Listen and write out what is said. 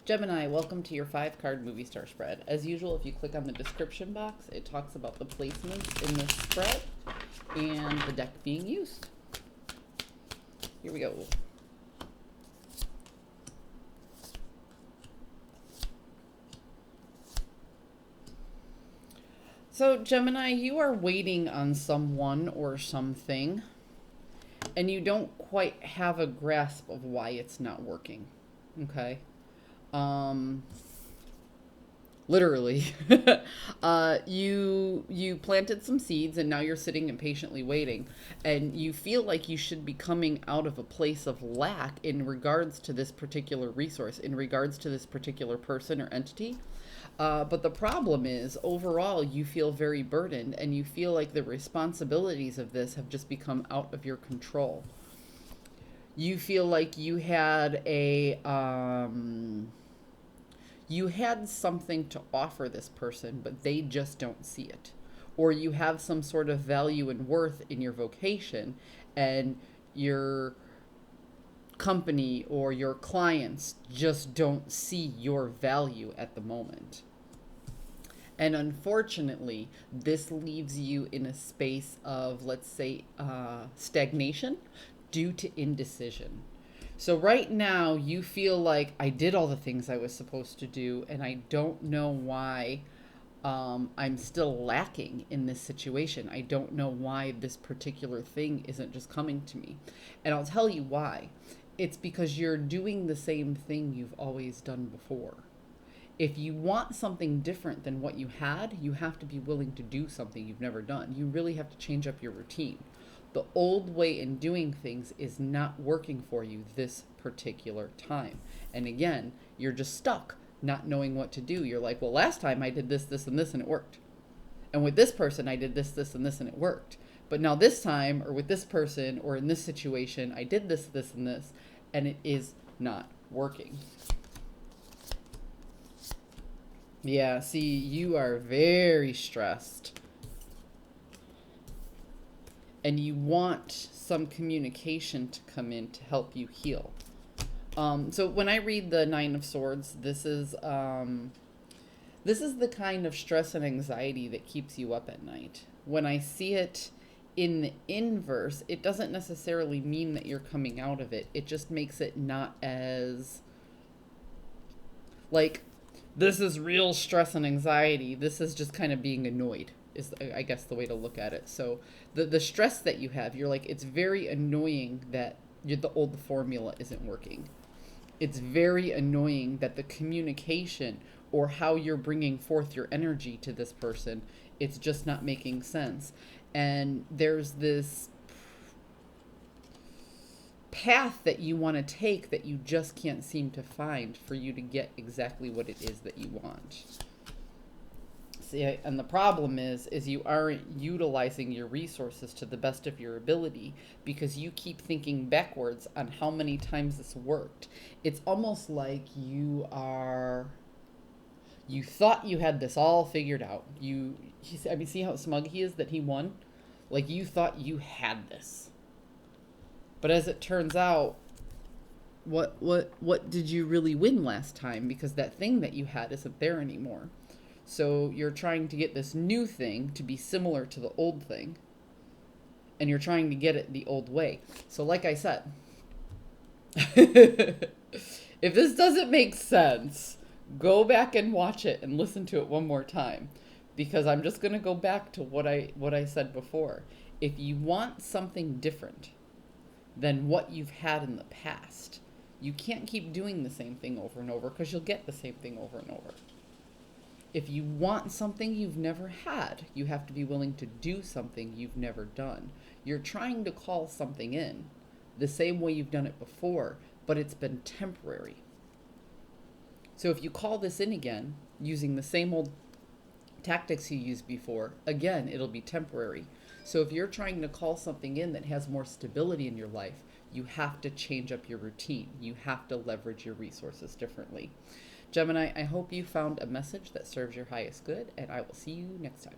Gemini, welcome to your 5-card movie star spread. As usual, if you click on the description box, it talks about the placements in this spread and the deck being used. Here we go. So, Gemini, you are waiting on someone or something, and you don't quite have a grasp of why it's not working. Okay? Literally. You planted some seeds and now you're sitting impatiently waiting, and you feel like you should be coming out of a place of lack in regards to this particular resource, in regards to this particular person or entity. But the problem is, overall, you feel very burdened and you feel like the responsibilities of this have just become out of your control. You feel like you had you had something to offer this person, but they just don't see it. Or you have some sort of value and worth in your vocation, and your company or your clients just don't see your value at the moment. And unfortunately, this leaves you in a space of, let's say, stagnation due to indecision. So right now you feel like, I did all the things I was supposed to do, and I don't know why I'm still lacking in this situation. I don't know why this particular thing isn't just coming to me. And I'll tell you why. It's because you're doing the same thing you've always done before. If you want something different than what you had, you have to be willing to do something you've never done. You really have to change up your routine. The old way in doing things is not working for you this particular time. And again, you're just stuck, not knowing what to do. You're like, well, last time I did this, this, and this, and it worked. And with this person, I did this, this, and this, and it worked. But now this time, or with this person, or in this situation, I did this, this, and this, and it is not working. Yeah, see, you are very stressed. And you want some communication to come in to help you heal. So when I read the Nine of Swords, this is the kind of stress and anxiety that keeps you up at night. When I see it in the inverse, it doesn't necessarily mean that you're coming out of it. It just makes it not as, like, this is real stress and anxiety. This is just kind of being annoyed, is, I guess, the way to look at it. So the stress that you have, you're like, it's very annoying that the old formula isn't working. It's very annoying that the communication or how you're bringing forth your energy to this person, it's just not making sense. And there's this path that you want to take that you just can't seem to find for you to get exactly what it is that you want. See, and the problem is you aren't utilizing your resources to the best of your ability because you keep thinking backwards on how many times this worked. It's almost like you thought you had this all figured out. See how smug he is that he won? Like, you thought you had this. But as it turns out, what did you really win last time? Because that thing that you had isn't there anymore. So you're trying to get this new thing to be similar to the old thing. And you're trying to get it the old way. So like I said, if this doesn't make sense, go back and watch it and listen to it one more time. Because I'm just going to go back to what I said before. If you want something different than what you've had in the past, you can't keep doing the same thing over and over, because you'll get the same thing over and over. If you want something you've never had, you have to be willing to do something you've never done. You're trying to call something in the same way you've done it before, but it's been temporary. So if you call this in again using the same old tactics you used before, again, it'll be temporary. So if you're trying to call something in that has more stability in your life, you have to change up your routine. You have to leverage your resources differently. Gemini, I hope you found a message that serves your highest good, and I will see you next time.